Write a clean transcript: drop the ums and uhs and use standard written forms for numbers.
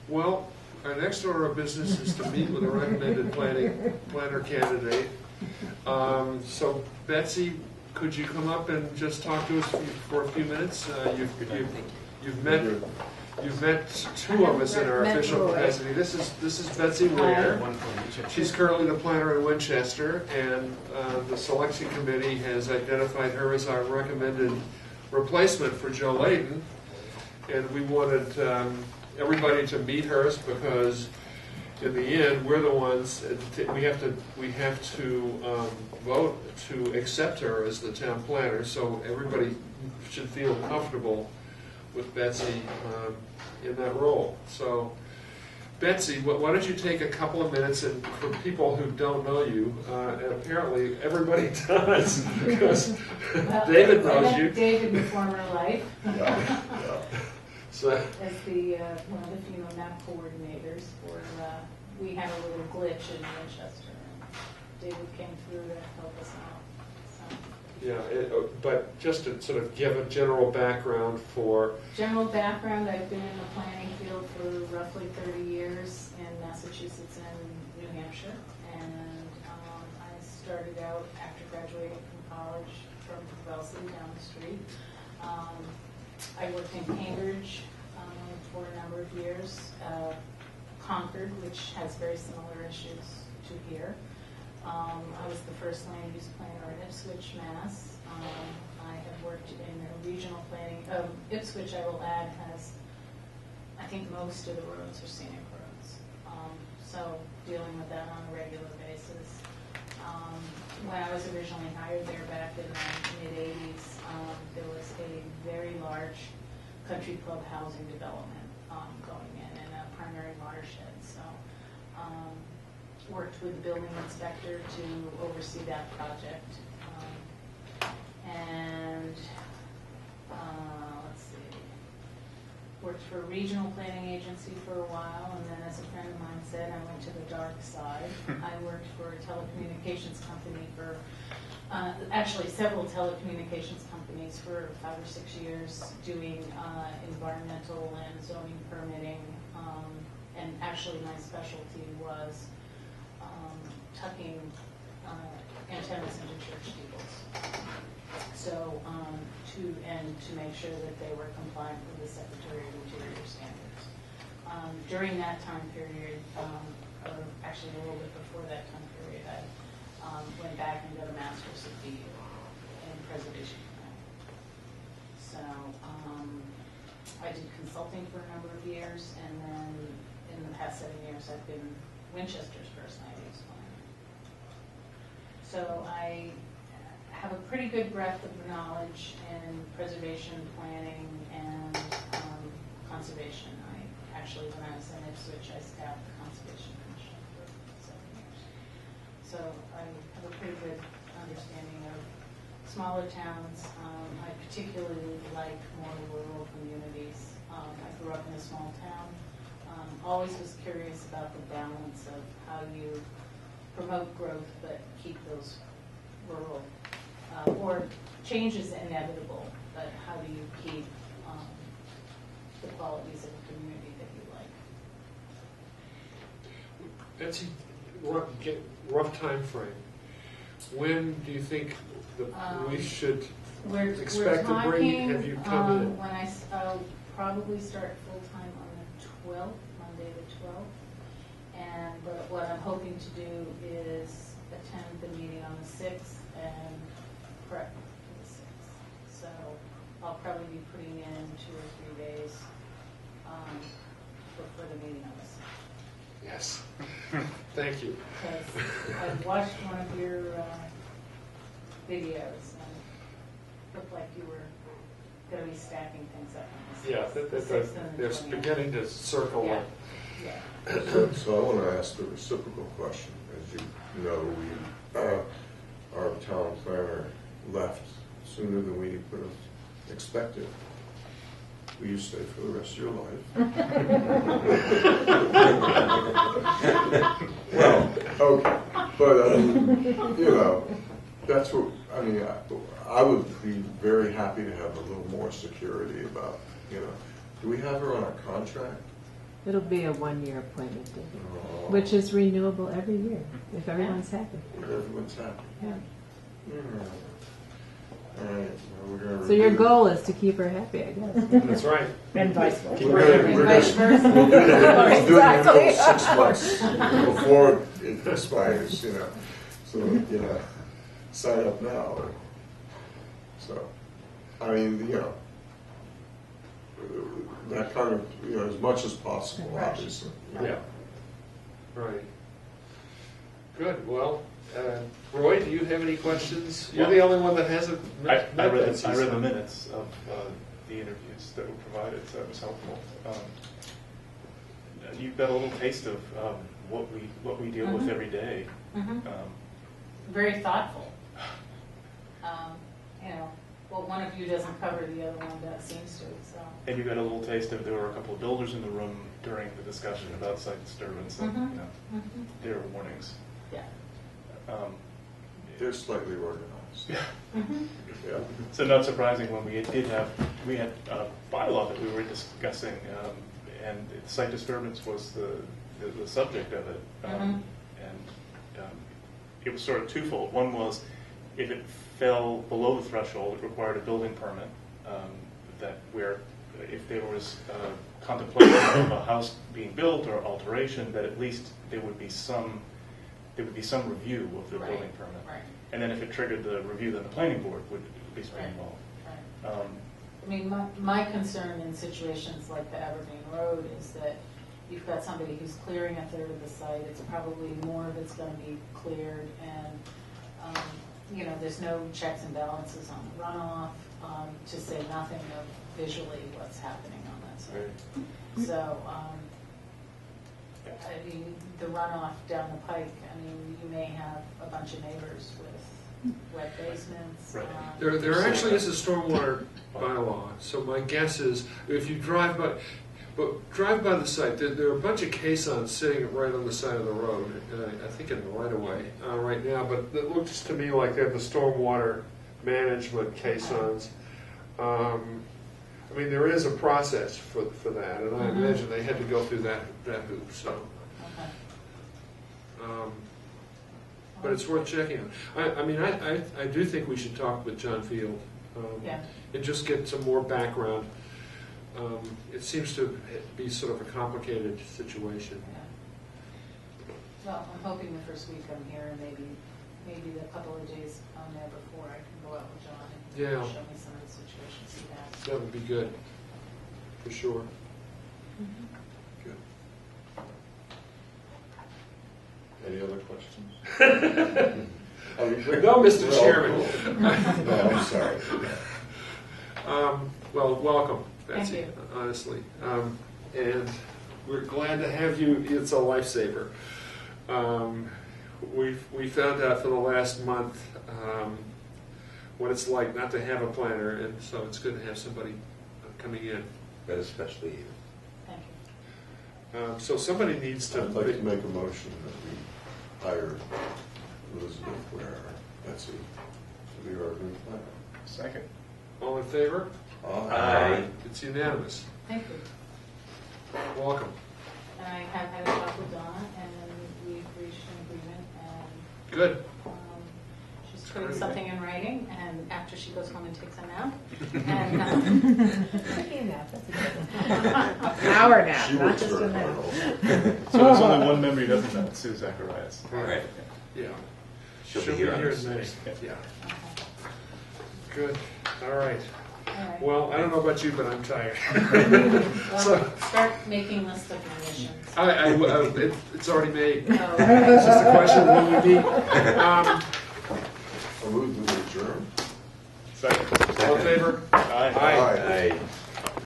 Well, our next order of business is to meet with a recommended planner candidate. So Betsy, could you come up and just talk to us for a few minutes? You've met two of us in our official capacity. This is Betsy Ware. She's currently the planner in Winchester, and the selection committee has identified her as our recommended replacement for Joe Layton. And we wanted everybody to meet her because in the end we're the ones we have to vote to accept her as the town planner. So everybody should feel comfortable with Betsy in that role. So Betsy, why don't you take a couple of minutes, and for people who don't know you, and apparently everybody does, because David knows you. David in former life. Yeah. So, as the one of the FEMA map coordinators for, we had a little glitch in Winchester, and David came through to help us out. So. Yeah, but just to sort of give a general background for... General background, I've been in the planning field for roughly 30 years in Massachusetts and New Hampshire, and I started out after graduating from college from Wellesley down the street. I worked in Cambridge for a number of years, Concord, which has very similar issues to here. I was the first land use planner in Ipswich, Mass. I have worked in a regional planning. Ipswich, I will add, has, I think most of the roads are scenic roads. So dealing with that on a regular basis. When I was originally hired there back in the mid-'80s, there was a very large country club housing development going in a primary watershed. So worked with the building inspector to oversee that project. Let's see, worked for a regional planning agency for a while, and then as a friend of mine said, I went to the dark side. I worked for a telecommunications company for, actually several telecommunications companies for 5 or 6 years, doing environmental and zoning permitting, and actually my specialty was tucking antennas into church steeples. So to make sure that they were compliant with the Secretary of Interior standards. During that time period, or actually a little bit before that time period, I went back and got a master's of DU in preservation planning. So I did consulting for a number of years, and then in the past 7 years I've been Winchester's first land use planner. So I have a pretty good breadth of knowledge in preservation planning and conservation. Actually, when I was in Ipswich, I staffed the Conservation Commission for 7 years. So I have a pretty good understanding of smaller towns. I particularly like more rural communities. I grew up in a small town. Always was curious about the balance of how you promote growth but keep those rural, or change is inevitable, but how do you keep the qualities of a community that you like? Betsy, rough time frame. When do you think we should expect to bring? Have you come in? When I'll probably start full time on the 12th, Monday the 12th, but what I'm hoping to do is attend the meeting on the 6th and prep for the 6th. So I'll probably be putting in 2 or 3 days for the meeting on the 6th. Yes. Thank you. Because I watched one of your videos and it looked like you were going to be stacking things up on the 6th. Yeah, they're beginning to circle up. Yeah. So I want to ask the reciprocal question. As you know, our town planner left sooner than we could have expected. Will you stay for the rest of your life? Well, okay. But, you know, that's what, I mean, I would be very happy to have a little more security about, you know, do we have her on a contract? It'll be a 1-year appointment, David, Oh, which is renewable every year, if everyone's happy. Everyone's happy. Yeah. All right, well, we're gonna So your review- goal is to keep her happy, I guess. That's right. And vice versa. We're gonna- we're Vice gonna- versa. We'll do it in Exactly. 6 months before it expires, So, sign up now. So, I mean, that kind of, as much as possible, Right. obviously. Yeah. Right. Good. Well, Roy, do you have any questions? You're the only one that hasn't met I read Betsy, the so- minutes of the interviews that were provided, so that was helpful. You've got a little taste of what we deal with every day. Mhm. Very thoughtful. Well, one of you doesn't cover, the other one does, seems to, so. And you got a little taste of, there were a couple of builders in the room during the discussion about site disturbance, and Mhm. Mhm. there were warnings. Yeah. They're slightly organized. Mhm. Yeah. So not surprising when we had a bylaw that we were discussing, and site disturbance was the subject of it. Mhm. And it was sort of twofold. One was, if it fell below the threshold, it required a building permit, that where if there was contemplation of a house being built or alteration, that at least there would be some review of the Right, building permit. right. And then if it triggered the review, then the planning board would at least be Right. involved. Right. I mean, my concern in situations like the Aberdeen Road is that you've got somebody who's clearing a third of the site, it's probably more that's going to be cleared, and, there's no checks and balances on the runoff, to say nothing of visually what's happening on that site. So, I mean, the runoff down the pike, I mean, you may have a bunch of neighbors with wet basements. Right. There actually is a stormwater bylaw, so my guess is, if you drive by the site, there are a bunch of caissons sitting right on the side of the road, I think in the right-of-way right now, but it looks to me like they're the stormwater management caissons. I mean, there is a process for that, and I imagine they had to go through that hoop, so. Okay. But it's worth checking. I do think we should talk with John Field Yeah. and just get some more background. It seems to be sort of a complicated situation. Yeah. Well, I'm hoping the first week I'm here, and maybe the couple of days I'm there before, I can go out with John and Yeah. show me some of the situations he has. That would be good, for sure. Good. Any other questions? No, Mr. Chairman. No, I'm sorry. Well, welcome, Thank Betsy, you. honestly. And we're glad to have you. It's a lifesaver. We found out for the last month what it's like not to have a planner, and so it's good to have somebody coming in. But especially you. Thank you. So somebody needs to. I'd like to make a motion that we hire Elizabeth Ware, Betsy, to be our new planner. Second. All in favor? Aye. It's unanimous. Thank you. Welcome. And I have had a talk with Donna, and we've reached an agreement, and Good. she's That's putting great. something in writing, and after she goes home and takes a nap. And Taking a nap, that's a good one. An hour nap, She not works just very a nap. hard also. So there's only one member who doesn't know, Sue Zacharias. Right. Yeah. She'll be here on the in May. 6th. Yeah. Okay. Good. All right. All right. Well, I don't know about you, but I'm tired. Well, start making lists of conditions. It's already made. Oh, It's just a question of when we meet. I move to adjourn. Second. All in favor? Aye. Aye. Aye.